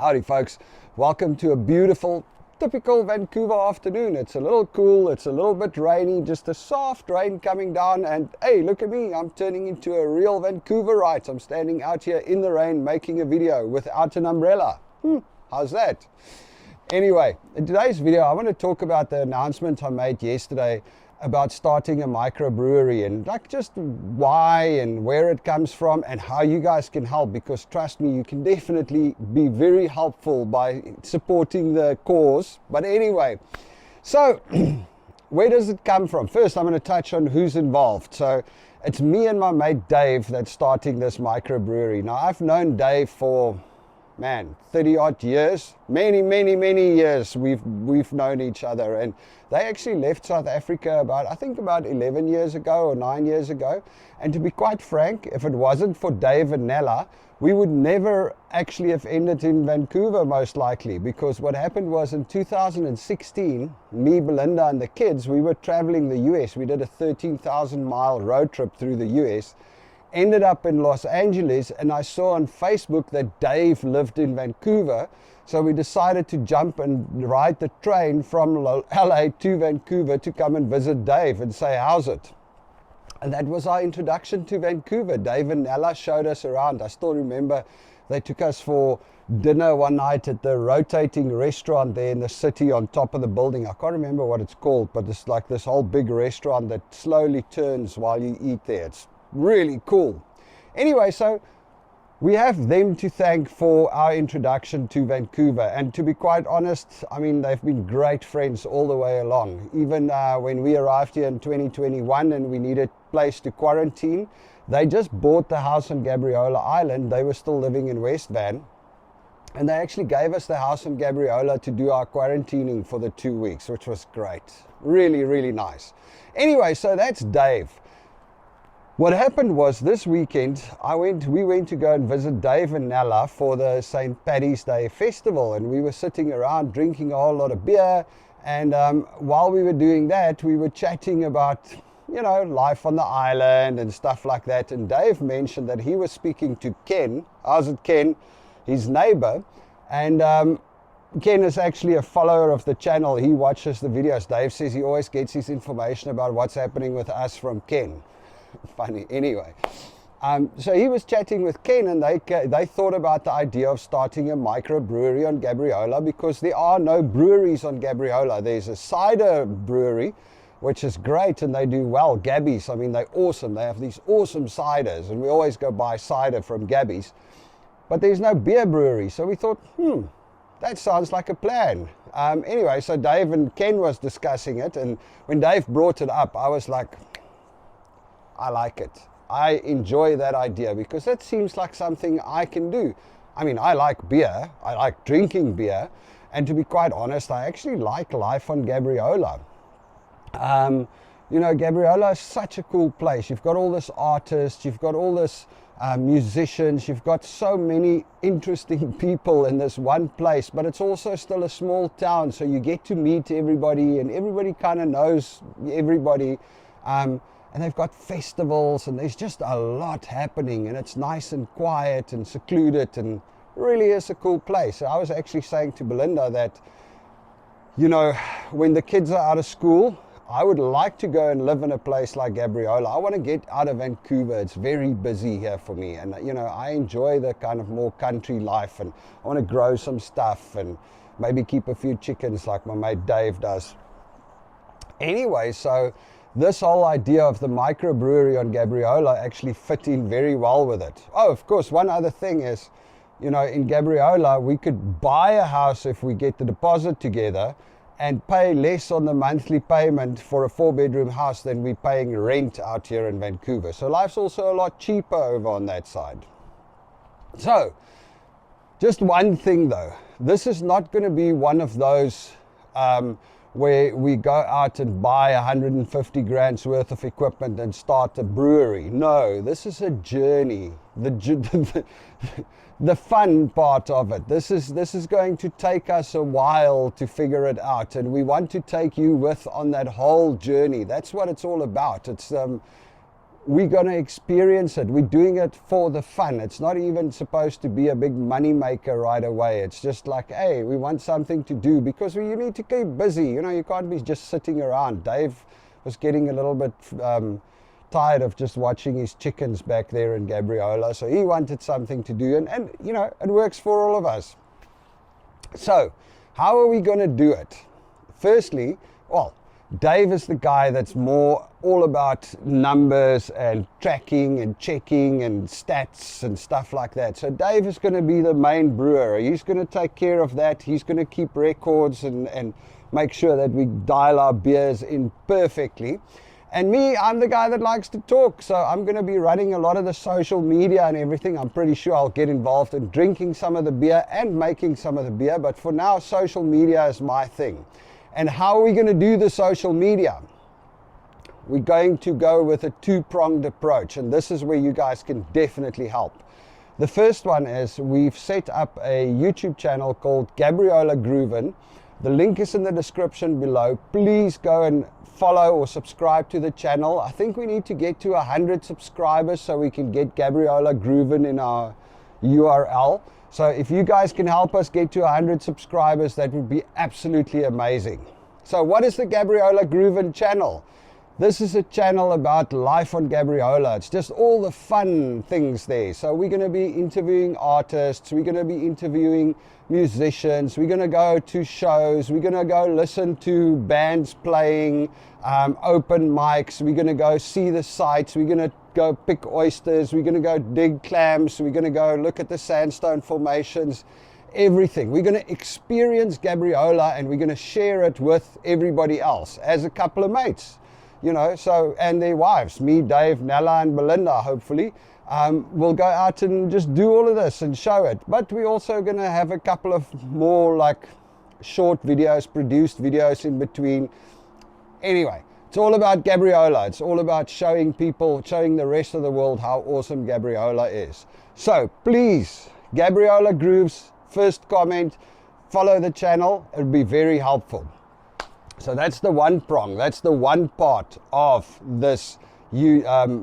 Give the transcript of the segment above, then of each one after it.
Howdy folks, welcome to a beautiful, typical Vancouver afternoon. It's a little cool, it's a little bit rainy, just a soft rain coming down, and hey, look at me, I'm turning into a real Vancouverite. I'm standing out here in the rain making a video without an umbrella. How's that? Anyway, in today's video I want to talk about the announcement I made yesterday about starting a microbrewery, and like just why and where it comes from and how you guys can help, because trust me, you can definitely be very helpful by supporting the cause. But anyway, so where does it come from? First, I'm going to touch on who's involved. So it's me and my mate Dave that's starting this microbrewery. Now I've known Dave for 30 odd years, many years we've known each other, and they actually left South Africa about 11 years ago or 9 years ago. And to be quite frank, if it wasn't for Dave and Nella, we would never actually have ended in Vancouver, most likely, because what happened was in 2016, me, Belinda and the kids, we were traveling the US. We did a 13,000 mile road trip through the US. Ended up in Los Angeles, and I saw on Facebook that Dave lived in Vancouver, so we decided to jump and ride the train from LA to Vancouver to come and visit Dave and say how's it. And that was our introduction to Vancouver. Dave and Nella showed us around. I still remember they took us for dinner one night at the rotating restaurant there in the city on top of the building. I can't remember what it's called, but it's like this whole big restaurant that slowly turns while you eat there. It's really cool. Anyway, so we have them to thank for our introduction to Vancouver, and to be quite honest, I mean, they've been great friends all the way along. Even when we arrived here in 2021 and we needed a place to quarantine, they just bought the house on Gabriola Island. They were still living in West Van, and they actually gave us the house on Gabriola to do our quarantining for the 2 weeks, which was great. Really nice. So that's Dave. What happened was this weekend, we went to go and visit Dave and Nella for the St. Paddy's Day festival, and we were sitting around drinking a whole lot of beer, and while we were doing that, we were chatting about, life on the island and stuff like that, and Dave mentioned that he was speaking to Ken, his neighbor, and Ken is actually a follower of the channel. He watches the videos. Dave says he always gets his information about what's happening with us from Ken. Funny. Anyway, so he was chatting with Ken, and they thought about the idea of starting a microbrewery on Gabriola, because there are no breweries on Gabriola. There's a cider brewery, which is great, and they do well. Gabby's, I mean, they're awesome. They have these awesome ciders, and we always go buy cider from Gabby's. But there's no beer brewery, so we thought, that sounds like a plan. Anyway, so Dave and Ken was discussing it, and when Dave brought it up, I was like, I like it. I enjoy that idea, because that seems like something I can do. I mean, I like beer. I like drinking beer. And to be quite honest, I actually like life on Gabriola. Gabriola is such a cool place. You've got all this artists, you've got all this musicians, you've got so many interesting people in this one place, but it's also still a small town, so you get to meet everybody, and everybody kind of knows everybody. And they've got festivals, and there's just a lot happening, and it's nice and quiet and secluded, and really is a cool place. I was actually saying to Belinda that, when the kids are out of school, I would like to go and live in a place like Gabriola. I want to get out of Vancouver. It's very busy here for me, and I enjoy the kind of more country life, and I want to grow some stuff and maybe keep a few chickens like my mate Dave does. Anyway, so this whole idea of the microbrewery on Gabriola actually fit in very well with it. Oh, of course, one other thing is, in Gabriola, we could buy a house if we get the deposit together and pay less on the monthly payment for a 4-bedroom house than we're paying rent out here in Vancouver. So life's also a lot cheaper over on that side. So, just one thing though, this is not going to be one of those where we go out and buy 150 grand's worth of equipment and start a brewery. No, this is a journey. The fun part of it. This is going to take us a while to figure it out, and we want to take you with on that whole journey. That's what it's all about. It's we're going to experience it. We're doing it for the fun. It's not even supposed to be a big money maker right away. It's just like, hey, we want something to do because you need to keep busy. You know, you can't be just sitting around. Dave was getting a little bit tired of just watching his chickens back there in Gabriola, so he wanted something to do, and you know, it works for all of us. So how are we going to do it? Firstly, well, Dave is the guy that's more all about numbers and tracking and checking and stats and stuff like that. So Dave is going to be the main brewer. He's going to take care of that. He's going to keep records and make sure that we dial our beers in perfectly. And me, I'm the guy that likes to talk, so I'm going to be running a lot of the social media and everything. I'm pretty sure I'll get involved in drinking some of the beer and making some of the beer, but for now, social media is my thing. And how are we going to do the social media? We're going to go with a two-pronged approach, and this is where you guys can definitely help. The first one is we've set up a YouTube channel called Gabriola Groovin. The link is in the description below. Please go and follow or subscribe to the channel. I think we need to get to 100 subscribers so we can get Gabriola Groovin in our URL. So if you guys can help us get to 100 subscribers, that would be absolutely amazing. So what is the Gabriola Groovin channel? This is a channel about life on Gabriola. It's just all the fun things there. So we're going to be interviewing artists, we're going to be interviewing musicians, we're going to go to shows, we're going to go listen to bands playing, open mics, we're going to go see the sights, we're going to go pick oysters, we're going to go dig clams, we're going to go look at the sandstone formations, everything. We're going to experience Gabriola and we're going to share it with everybody else as a couple of mates. You know, so, and their wives, me, Dave, Nella, and Belinda, hopefully, we'll go out and just do all of this and show it. But we're also going to have a couple of more like short videos, produced videos in between. Anyway, it's all about Gabriola. It's all about showing people, showing the rest of the world how awesome Gabriola is. So please, Gabriola Grooves, first comment, follow the channel. It would be very helpful. So that's the one prong, that's the one part of this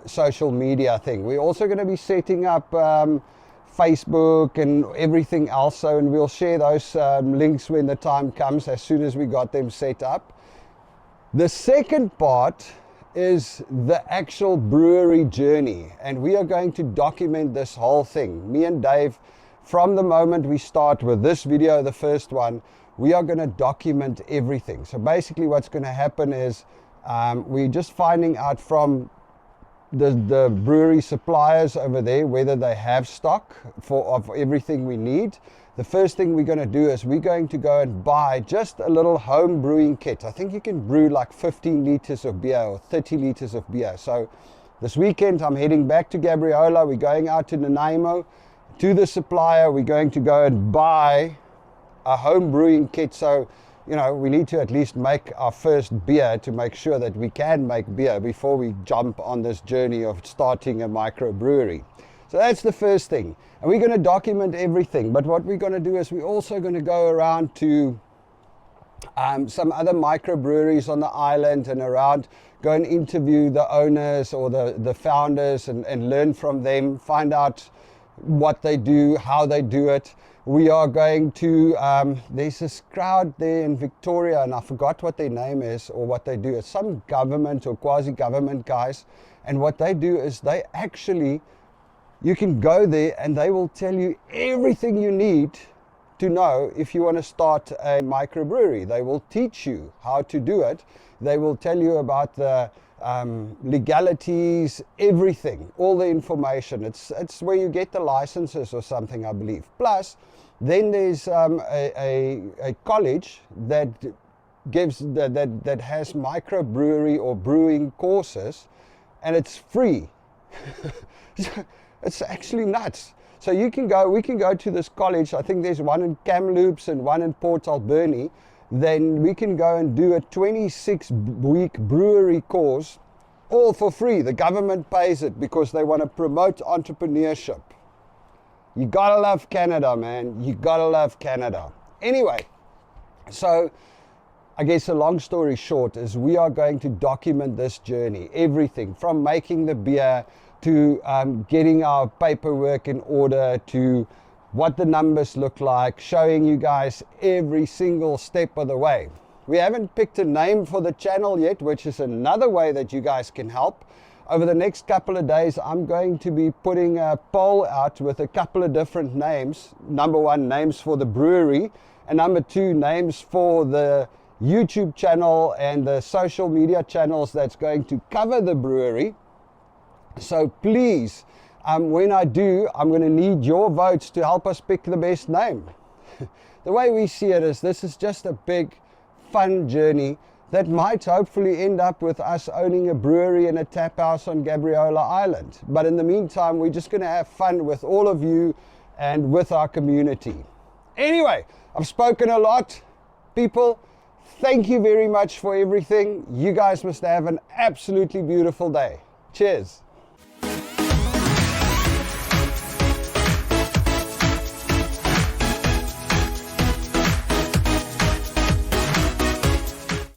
social media thing. We're also going to be setting up Facebook and everything else, so, and we'll share those links when the time comes, as soon as we got them set up. The second part is the actual brewery journey, and we are going to document this whole thing. Me and Dave, from the moment we start with this video, the first one, we are going to document everything. So basically what's going to happen is we're just finding out from the brewery suppliers over there whether they have stock of everything we need. The first thing we're going to do is we're going to go and buy just a little home brewing kit. I think you can brew like 15 liters of beer or 30 liters of beer. So this weekend I'm heading back to Gabriola. We're going out to Nanaimo to the supplier. We're going to go and buy a home brewing kit, so you know we need to at least make our first beer to make sure that we can make beer before we jump on this journey of starting a microbrewery. So that's the first thing, and we're going to document everything. But what we're going to do is we're also going to go around to some other microbreweries on the island and around, go and interview the owners or the founders and learn from them, find out what they do, how they do it. We are going to, there's this crowd there in Victoria, and I forgot what their name is or what they do. It's some government or quasi-government guys, and what they do is they actually, you can go there and they will tell you everything you need to know if you want to start a microbrewery. They will teach you how to do it. They will tell you about the legalities, everything, all the information. It's where you get the licenses or something, I believe. Plus, then there's a college that gives that has microbrewery or brewing courses, and it's free. It's actually nuts. So we can go to this college. I think there's one in Kamloops and one in Port Alberni. Then we can go and do a 26-week brewery course, all for free. The government pays it because they want to promote entrepreneurship. You gotta love Canada, man. You gotta love Canada. Anyway, so I guess a long story short is we are going to document this journey, everything from making the beer to getting our paperwork in order to what the numbers look like, showing you guys every single step of the way. We haven't picked a name for the channel yet, which is another way that you guys can help. Over the next couple of days, I'm going to be putting a poll out with a couple of different names. Number one, names for the brewery, and number two, names for the YouTube channel and the social media channels that's going to cover the brewery. So please, when I do, I'm going to need your votes to help us pick the best name. The way we see it is this is just a big, fun journey that might hopefully end up with us owning a brewery and a tap house on Gabriola Island. But in the meantime, we're just going to have fun with all of you and with our community. Anyway, I've spoken a lot. People, thank you very much for everything. You guys must have an absolutely beautiful day. Cheers.